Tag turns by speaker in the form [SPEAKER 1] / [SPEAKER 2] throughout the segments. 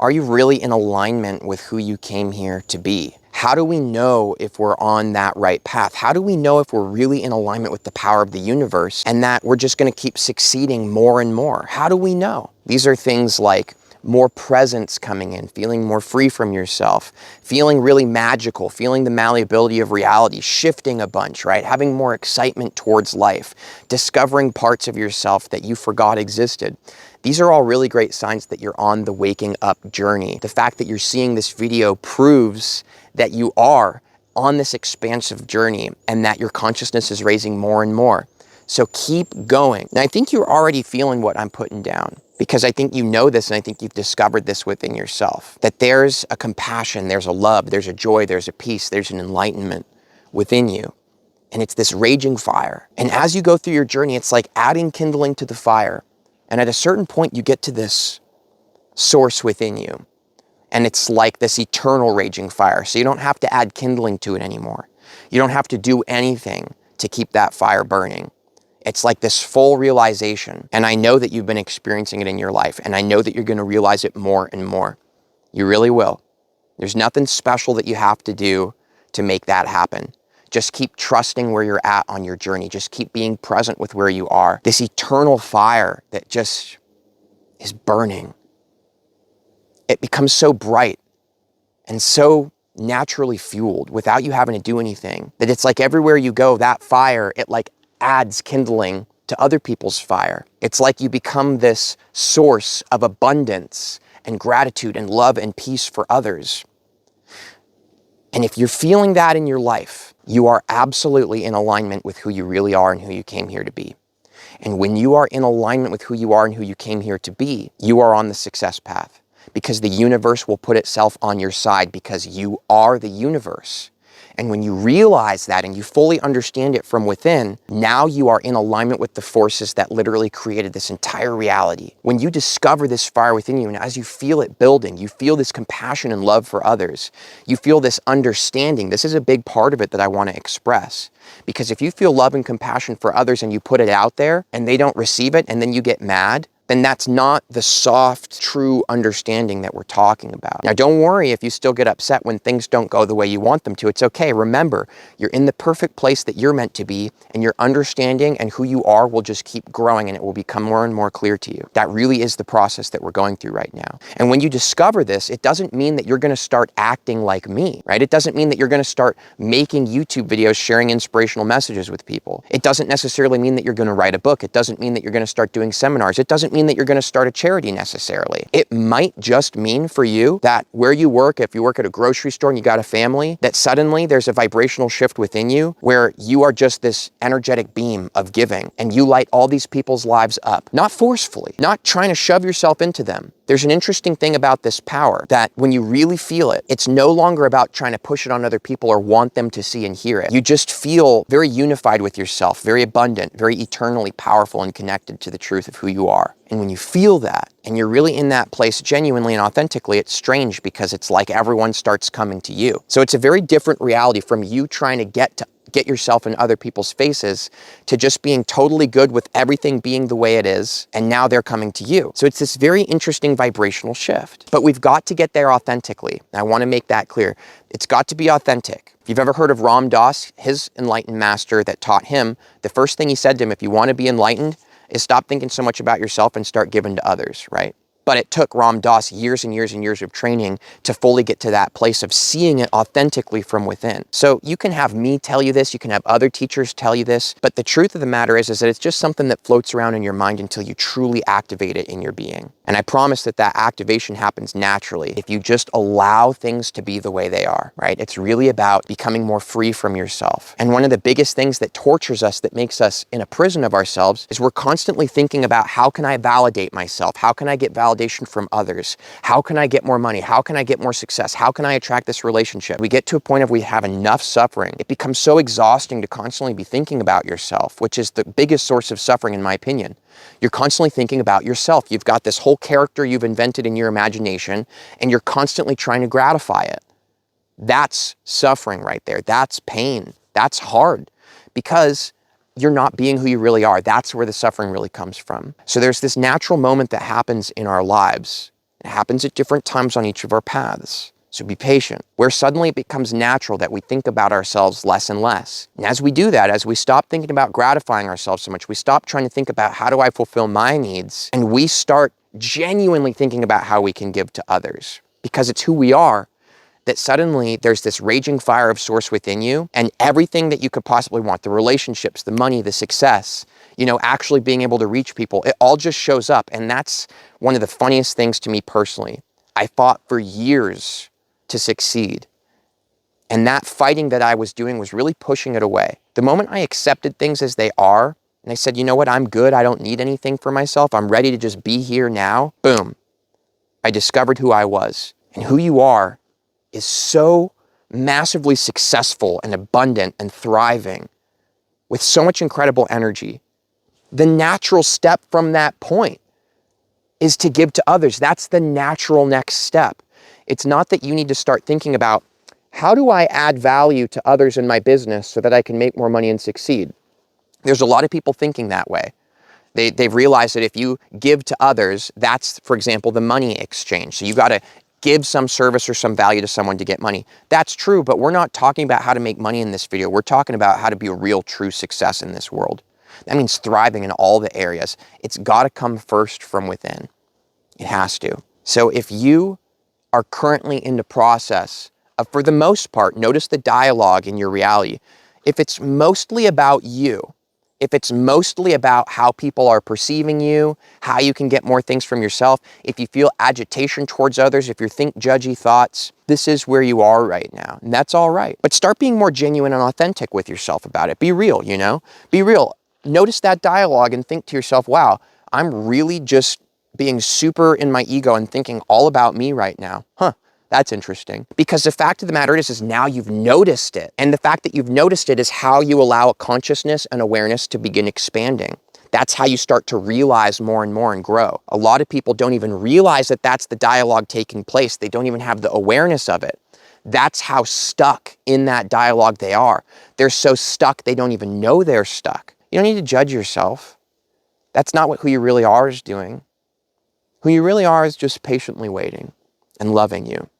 [SPEAKER 1] Are you really in alignment with who you came here to be? How do we know if we're on that right path? How do we know if we're really in alignment with the power of the universe and that we're just going to keep succeeding more and more? How do we know? These are things like more presence coming in, feeling more free from yourself, feeling really magical, feeling the malleability of reality, shifting a bunch, right? Having more excitement towards life, discovering parts of yourself that you forgot existed. These are all really great signs that you're on the waking up journey. The fact that you're seeing this video proves that you are on this expansive journey and that your consciousness is raising more and more. So keep going. And I think you're already feeling what I'm putting down, because I think you know this and I think you've discovered this within yourself, that there's a compassion, there's a love, there's a joy, there's a peace, there's an enlightenment within you. And it's this raging fire. And as you go through your journey, it's like adding kindling to the fire. And at a certain point, you get to this source within you. And it's like this eternal raging fire. So you don't have to add kindling to it anymore. You don't have to do anything to keep that fire burning. It's like this full realization. And I know that you've been experiencing it in your life. And I know that you're going to realize it more and more. You really will. There's nothing special that you have to do to make that happen. Just keep trusting where you're at on your journey. Just keep being present with where you are. This eternal fire that just is burning. It becomes so bright and so naturally fueled without you having to do anything, that it's like everywhere you go, that fire, it like adds kindling to other people's fire. It's like you become this source of abundance and gratitude and love and peace for others. And if you're feeling that in your life, you are absolutely in alignment with who you really are and who you came here to be. And when you are in alignment with who you are and who you came here to be, you are on the success path, because the universe will put itself on your side, because you are the universe. And when you realize that and you fully understand it from within, now you are in alignment with the forces that literally created this entire reality. When you discover this fire within you, and as you feel it building, you feel this compassion and love for others, you feel this understanding. This is a big part of it that I want to express. Because if you feel love and compassion for others and you put it out there and they don't receive it and then you get mad, then that's not the soft, true understanding that we're talking about. Now, don't worry if you still get upset when things don't go the way you want them to. It's okay. Remember, you're in the perfect place that you're meant to be, and your understanding and who you are will just keep growing, and it will become more and more clear to you. That really is the process that we're going through right now. And when you discover this, it doesn't mean that you're going to start acting like me, right? It doesn't mean that you're going to start making YouTube videos sharing inspirational messages with people. It doesn't necessarily mean that you're going to write a book. It doesn't mean that you're going to start doing seminars. It doesn't mean that you're going to start a charity necessarily. It might just mean for you that where you work, if you work at a grocery store and you got a family, that suddenly there's a vibrational shift within you where you are just this energetic beam of giving, and you light all these people's lives up, not forcefully, not trying to shove yourself into them. There's an interesting thing about this power, that when you really feel it, it's no longer about trying to push it on other people or want them to see and hear it. You just feel very unified with yourself, very abundant, very eternally powerful and connected to the truth of who you are. And when you feel that, and you're really in that place genuinely and authentically, it's strange because it's like everyone starts coming to you. So it's a very different reality from you trying to get yourself in other people's faces to just being totally good with everything being the way it is, and now they're coming to you. So it's this very interesting vibrational shift. But we've got to get there authentically. I want to make that clear. It's got to be authentic. If you've ever heard of Ram Dass, his enlightened master that taught him, the first thing he said to him, if you want to be enlightened, is stop thinking so much about yourself and start giving to others, right? But it took Ram Dass years and years and years of training to fully get to that place of seeing it authentically from within. So you can have me tell you this, you can have other teachers tell you this, but the truth of the matter is that it's just something that floats around in your mind until you truly activate it in your being. And I promise that that activation happens naturally if you just allow things to be the way they are, right? It's really about becoming more free from yourself. And one of the biggest things that tortures us, that makes us in a prison of ourselves, is we're constantly thinking about, how can I validate myself? How can I get validation from others? How can I get more money? How can I get more success? How can I attract this relationship? We get to a point of we have enough suffering. It becomes so exhausting to constantly be thinking about yourself, which is the biggest source of suffering in my opinion. You're constantly thinking about yourself. You've got this whole character you've invented in your imagination, and you're constantly trying to gratify it. That's suffering right there. That's pain. That's hard, because you're not being who you really are. That's where the suffering really comes from. So there's this natural moment that happens in our lives It happens at different times on each of our paths. So be patient. Where suddenly it becomes natural that we think about ourselves less and less. And as we do that, as we stop thinking about gratifying ourselves so much, we stop trying to think about how do I fulfill my needs, and we start genuinely thinking about how we can give to others. Because it's who we are, that suddenly there's this raging fire of source within you, and everything that you could possibly want, the relationships, the money, the success, actually being able to reach people, it all just shows up. And that's one of the funniest things to me personally. I fought for years to succeed. And that fighting that I was doing was really pushing it away. The moment I accepted things as they are, and I said, you know what, I'm good, I don't need anything for myself, I'm ready to just be here now, boom, I discovered who I was. And who you are is so massively successful and abundant and thriving with so much incredible energy. The natural step from that point is to give to others. That's the natural next step. It's not that you need to start thinking about, how do I add value to others in my business so that I can make more money and succeed? There's a lot of people thinking that way. They've realized that if you give to others, that's, for example, the money exchange. So you got to give some service or some value to someone to get money. That's true, but we're not talking about how to make money in this video. We're talking about how to be a real, true success in this world. That means thriving in all the areas. It's got to come first from within. It has to. So if you are currently in the process of, for the most part, notice the dialogue in your reality. If it's mostly about you, if it's mostly about how people are perceiving you, how you can get more things from yourself, if you feel agitation towards others, if you think judgy thoughts, this is where you are right now. And that's all right. But start being more genuine and authentic with yourself about it. Be real, Be real. Notice that dialogue and think to yourself, wow, I'm really just being super in my ego and thinking all about me right now. That's interesting. Because the fact of the matter is now you've noticed it. And the fact that you've noticed it is how you allow consciousness and awareness to begin expanding. That's how you start to realize more and more and grow. A lot of people don't even realize that that's the dialogue taking place. They don't even have the awareness of it. That's how stuck in that dialogue they are. They're so stuck they don't even know they're stuck. You don't need to judge yourself. That's not what who you really are is doing. Who you really are is just patiently waiting and loving you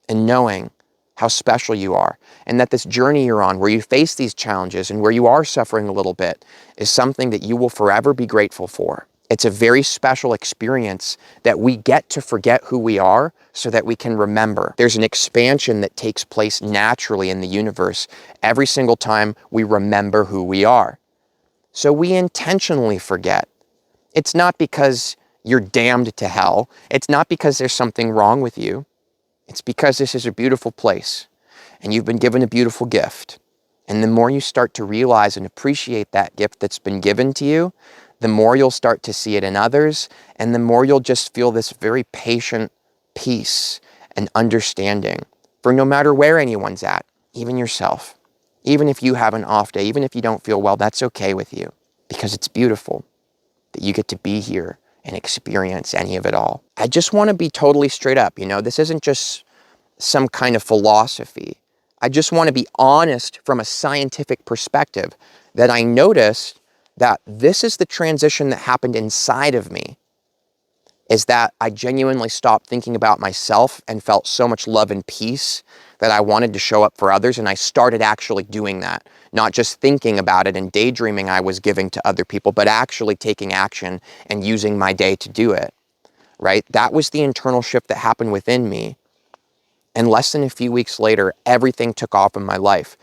[SPEAKER 1] and knowing how special you are, and that this journey you're on, where you face these challenges and where you are suffering a little bit, is something that you will forever be grateful for. It's a very special experience that we get to forget who we are so that we can remember. There's an expansion that takes place naturally in the universe every single time we remember who we are. So we intentionally forget. It's not because you're damned to hell. It's not because there's something wrong with you. It's because this is a beautiful place and you've been given a beautiful gift. And the more you start to realize and appreciate that gift that's been given to you, the more you'll start to see it in others, and the more you'll just feel this very patient peace and understanding for no matter where anyone's at, even yourself. Even if you have an off day, even if you don't feel well, that's okay with you, because it's beautiful that you get to be here and experience any of it all. I just want to be totally straight up, this isn't just some kind of philosophy. I just want to be honest from a scientific perspective that I noticed that this is the transition that happened inside of me, is that I genuinely stopped thinking about myself and felt so much love and peace that I wanted to show up for others, and I started actually doing that. Not just thinking about it and daydreaming I was giving to other people, but actually taking action and using my day to do it, right? That was the internal shift that happened within me. And less than a few weeks later, everything took off in my life.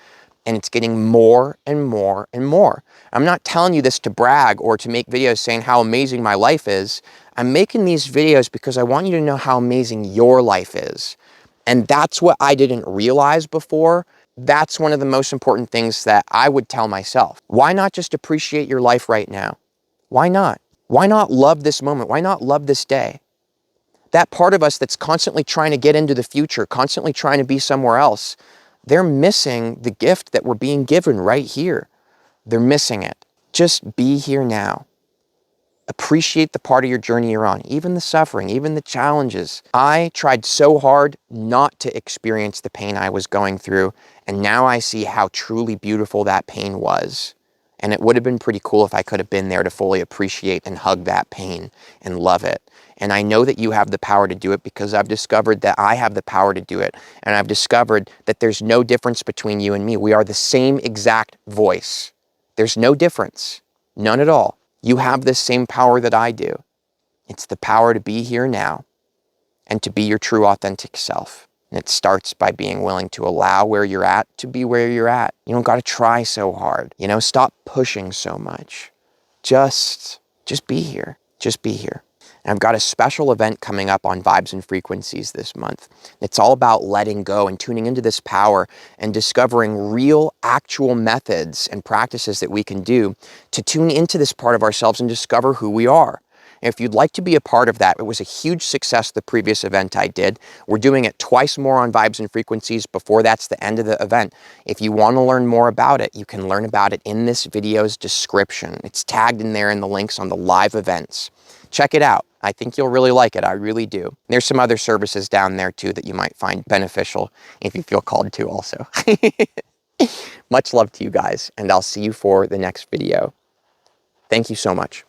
[SPEAKER 1] And it's getting more and more and more. I'm not telling you this to brag or to make videos saying how amazing my life is. I'm making these videos because I want you to know how amazing your life is. And that's what I didn't realize before. That's one of the most important things that I would tell myself. Why not just appreciate your life right now? Why not? Why not love this moment? Why not love this day? That part of us that's constantly trying to get into the future, constantly trying to be somewhere else, they're missing the gift that we're being given right here. They're missing it. Just be here now. Appreciate the part of your journey you're on, even the suffering, even the challenges. I tried so hard not to experience the pain I was going through, and now I see how truly beautiful that pain was. And it would have been pretty cool if I could have been there to fully appreciate and hug that pain and love it. And I know that you have the power to do it because I've discovered that I have the power to do it. And I've discovered that there's no difference between you and me. We are the same exact voice. There's no difference. None at all. You have the same power that I do. It's the power to be here now and to be your true authentic self. And it starts by being willing to allow where you're at to be where you're at. You don't got to try so hard. You know, stop pushing so much. Just be here. Just be here. And I've got a special event coming up on Vibes and Frequencies this month. It's all about letting go and tuning into this power and discovering real, actual methods and practices that we can do to tune into this part of ourselves and discover who we are. And if you'd like to be a part of that, it was a huge success, the previous event I did. We're doing it twice more on Vibes and Frequencies before that's the end of the event. If you want to learn more about it, you can learn about it in this video's description. It's tagged in there in the links on the live events. Check it out. I think you'll really like it. I really do. There's some other services down there too that you might find beneficial if you feel called to also. Much love to you guys, and I'll see you for the next video. Thank you so much.